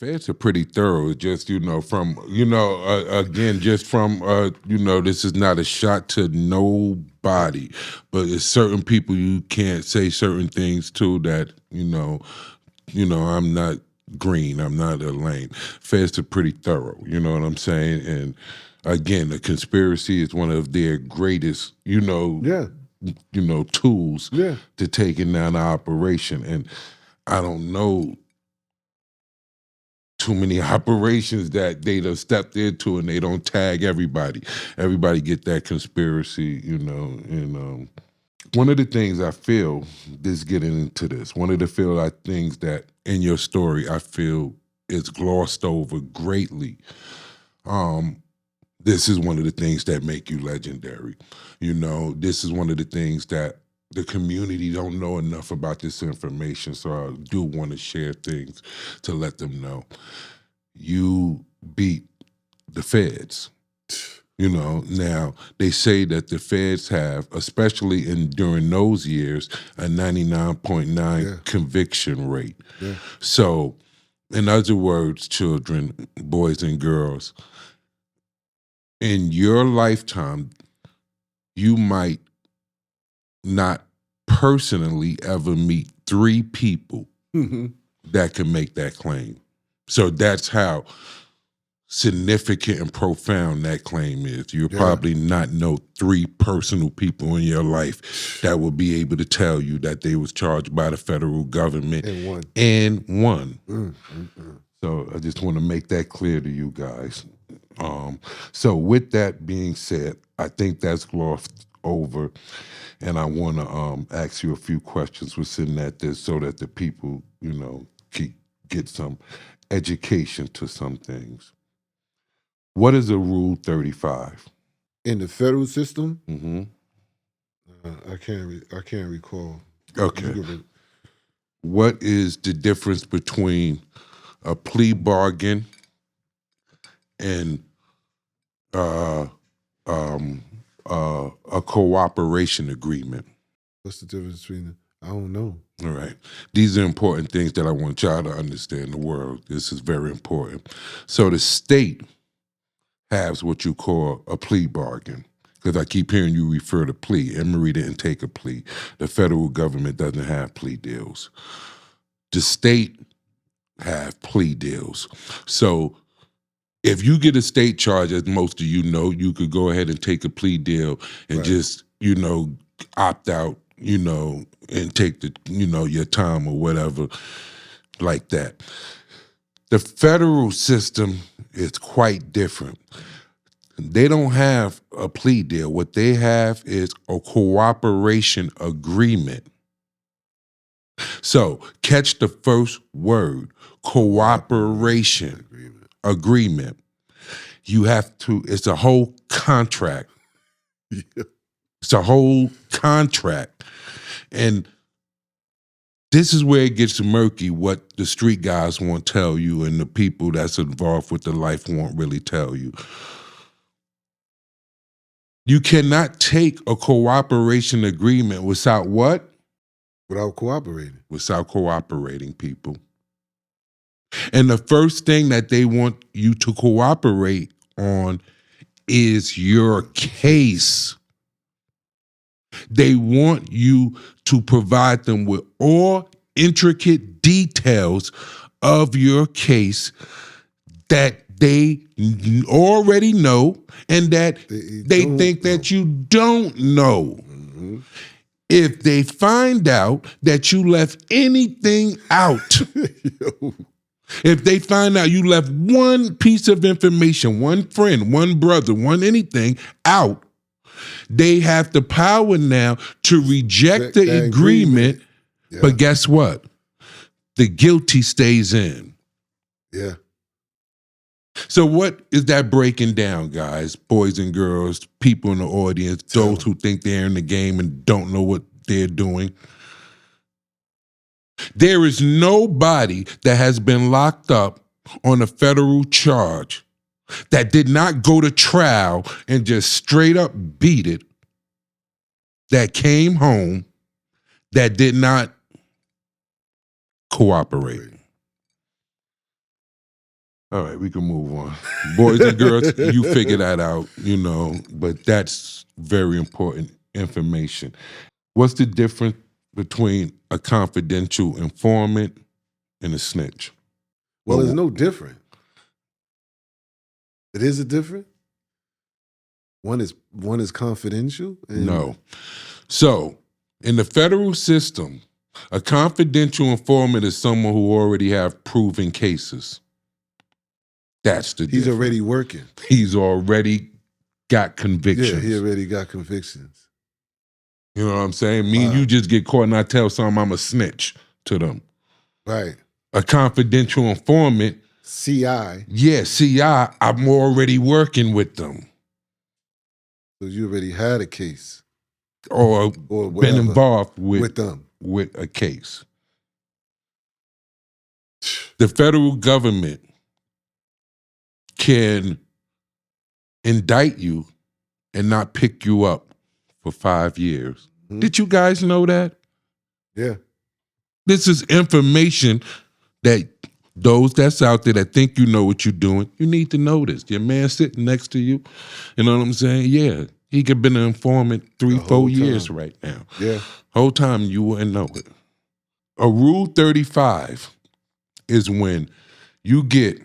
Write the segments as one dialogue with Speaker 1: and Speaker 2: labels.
Speaker 1: feds are pretty thorough. Just, from, again, just from, this is not a shot to nobody, but it's certain people you can't say certain things to that, I'm not green, I'm not a lane. Feds are pretty thorough, you know what I'm saying? And again, the conspiracy is one of their greatest, tools to taking down the operation. And I don't know too many operations that they done stepped into and they don't tag everybody. Everybody get that conspiracy, and one of the things I feel, just getting into this, one of the things that in your story I feel is glossed over greatly. This is one of the things that make you legendary. This is one of the things that the community don't know enough about this information, so I do want to share things to let them know. You beat the feds. Now they say that the feds have, especially during those years, a 99.9 conviction rate. Yeah. So, in other words, children, boys and girls, in your lifetime, you might not personally ever meet 3 people that can make that claim. So that's how significant and profound that claim is. You'll probably not know 3 personal people in your life that will be able to tell you that they was charged by the federal government and won. So I just want to make that clear to you guys. So with that being said, I think that's glossed over, and I want to ask you a few questions within that so that the people, get some education to some things. What is a Rule 35?
Speaker 2: In the federal system?
Speaker 1: Mm-hmm.
Speaker 2: I can't recall.
Speaker 1: Okay. What is the difference between a plea bargain and a cooperation agreement?
Speaker 2: What's the difference between them? I don't know.
Speaker 1: All right. These are important things that I want y'all to understand the world. This is very important. So the state has what you call a plea bargain, because I keep hearing you refer to plea. Emory didn't take a plea. The federal government doesn't have plea deals. The state have plea deals. So if you get a state charge, as most of you know, you could go ahead and take a plea deal and just, opt out, and take the, your time or whatever like that. The federal system is quite different. They don't have a plea deal. What they have is a cooperation agreement. So catch the first word, cooperation agreement. You have to, it's a whole contract. It's a whole contract. And this is where it gets murky, what the street guys won't tell you and the people that's involved with the life won't really tell you. You cannot take a cooperation agreement without what?
Speaker 2: Without cooperating.
Speaker 1: Without cooperating, people. And the first thing that they want you to cooperate on is your case. They want you to provide them with all intricate details of your case that they already know and that they think that you don't know. Mm-hmm. If they find out that you left anything out, if they find out you left one piece of information, one friend, one brother, one anything out, they have the power now to reject the agreement. Yeah. But guess what? The guilty stays in.
Speaker 2: Yeah.
Speaker 1: So what is that breaking down, guys, boys and girls, people in the audience, those who think they're in the game and don't know what they're doing? There is nobody that has been locked up on a federal charge that did not go to trial and just straight up beat it, that came home, that did not cooperate. All right, we can move on. Boys and girls, you figure that out, but that's very important information. What's the difference between a confidential informant and a snitch?
Speaker 2: Well, it's no different. It is a different. One is confidential.
Speaker 1: No. So, in the federal system, a confidential informant is someone who already have proven cases. That's the difference.
Speaker 2: He's already working.
Speaker 1: He's already got convictions.
Speaker 2: Yeah, he already got convictions.
Speaker 1: You know what I'm saying? Me and you just get caught and I tell someone I'm a snitch to them.
Speaker 2: Right.
Speaker 1: A confidential informant.
Speaker 2: CI.
Speaker 1: Yeah, CI, I'm already working with them.
Speaker 2: So you already had a case.
Speaker 1: Or been involved with
Speaker 2: them.
Speaker 1: With a case. The federal government can indict you and not pick you up for 5 years. Mm-hmm. Did you guys know that?
Speaker 2: Yeah.
Speaker 1: This is information that those that's out there that think you know what you're doing, you need to know this. Your man sitting next to you, you know what I'm saying? Yeah, he could have been an informant 3-4 years right now.
Speaker 2: Yeah.
Speaker 1: Whole time you wouldn't know it. A Rule 35 is when you get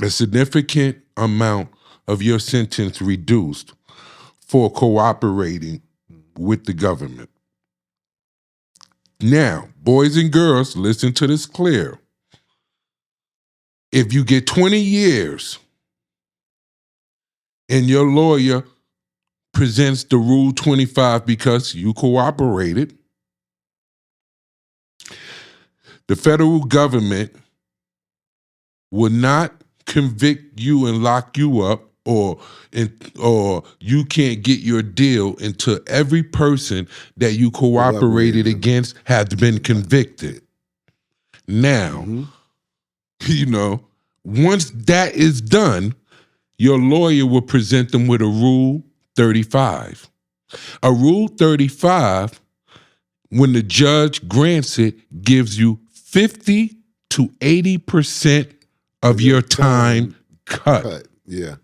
Speaker 1: a significant amount of your sentence reduced for cooperating with the government. Now, boys and girls, listen to this clear. If you get 20 years and your lawyer presents the Rule 25 because you cooperated, the federal government will not convict you and lock you up, or you can't get your deal until every person that you cooperated against has been convicted. Now, once that is done, your lawyer will present them with a Rule 35. A Rule 35, when the judge grants it, gives you 50 to 80% of your time cut.
Speaker 2: Yeah.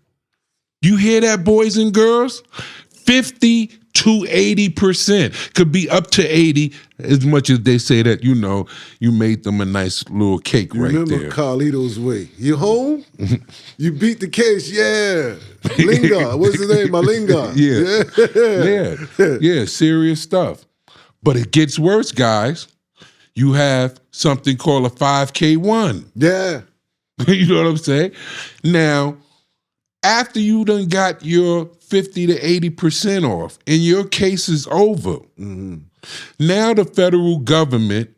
Speaker 1: You hear that, boys and girls? 50 to 80%. Could be up to 80, as much as they say that, you made them a nice little cake right there.
Speaker 2: Remember Carlito's way. You home? You beat the case, yeah. Lingard, what's his name? Lingard.
Speaker 1: Yeah, serious stuff. But it gets worse, guys. You have something called a 5K1.
Speaker 2: Yeah.
Speaker 1: You know what I'm saying? Now, after you done got your 50 to 80% off and your case is over, now the federal government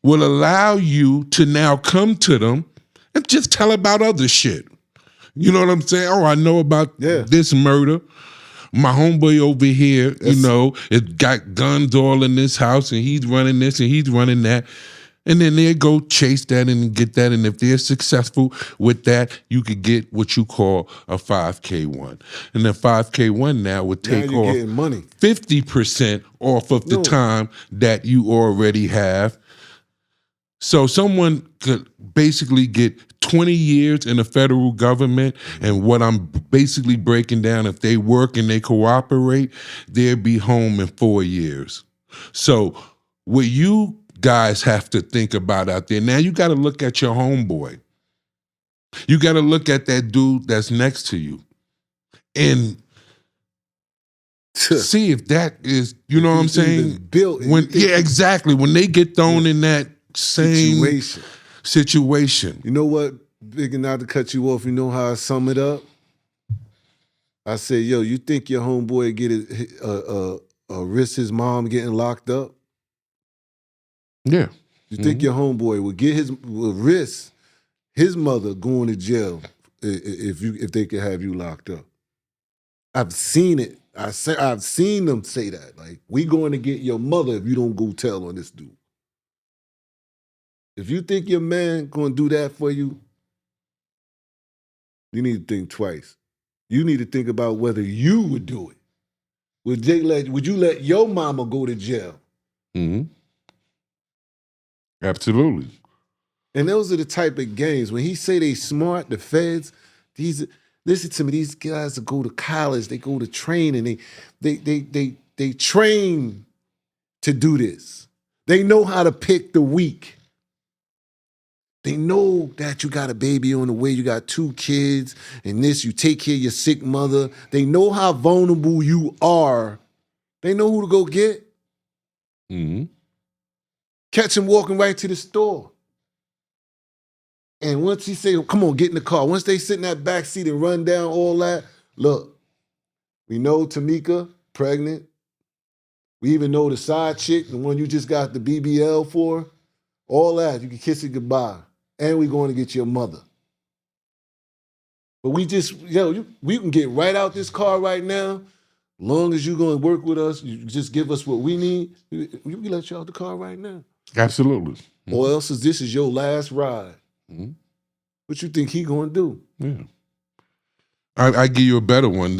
Speaker 1: will allow you to now come to them and just tell about other shit. You know what I'm saying? Oh, I know about this murder. My homeboy over here, it got guns all in this house and he's running this and he's running that. And then they go chase that and get that. And if they're successful with that, you could get what you call a 5K1. And the 5K1 now would take off 50% off of the time that you already have. So someone could basically get 20 years in the federal government, and what I'm basically breaking down, if they work and they cooperate, they'll be home in 4 years. So what you guys have to think about out there, now you got to look at your homeboy. You got to look at that dude that's next to you and see if that is, you know what I'm saying? Exactly. When they get thrown in that same situation.
Speaker 2: You know what, Bigga, not to cut you off, you know how I sum it up? I say, yo, you think your homeboy get risk his mom getting locked up?
Speaker 1: Yeah.
Speaker 2: You think your homeboy will risk his mother going to jail if they could have you locked up? I've seen it. I've seen them say that. Like, we going to get your mother if you don't go tell on this dude. If you think your man going to do that for you, you need to think twice. You need to think about whether you would do it. Would you let your mama go to jail?
Speaker 1: Absolutely.
Speaker 2: And those are the type of games. When he say they smart, the feds, listen to me, these guys that go to college, they go to training, they train to do this. They know how to pick the weak. They know that you got a baby on the way, you got 2 kids, and this, you take care of your sick mother. They know how vulnerable you are. They know who to go get.
Speaker 1: Mm-hmm.
Speaker 2: Catch him walking right to the store. And once he say, come on, get in the car. Once they sit in that back seat and run down all that, look, we know Tamika, pregnant. We even know the side chick, the one you just got the BBL for. All that, you can kiss it goodbye. And we're going to get your mother. But we just, we can get right out this car right now. Long as you're going to work with us, you just give us what we need, we can let you out the car right now.
Speaker 1: Absolutely. Mm-hmm.
Speaker 2: Or else this is your last ride.
Speaker 1: Mm-hmm.
Speaker 2: What you think he going to do?
Speaker 1: Yeah. I give you a better one,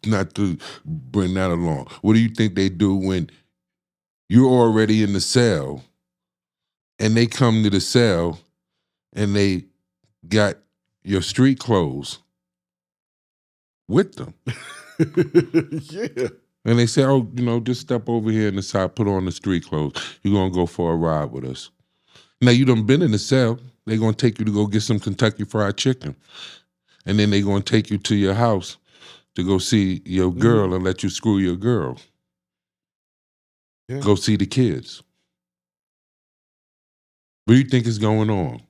Speaker 1: not to bring that along. What do you think they do when you're already in the cell and they come to the cell and they got your street clothes with them?
Speaker 2: Yeah.
Speaker 1: And they say, oh, just step over here in the side, put on the street clothes. You're going to go for a ride with us. Now, you done been in the cell. They're going to take you to go get some Kentucky Fried Chicken. And then they're going to take you to your house to go see your girl and let you screw your girl.
Speaker 2: Yeah.
Speaker 1: Go see the kids. What do you think is going on?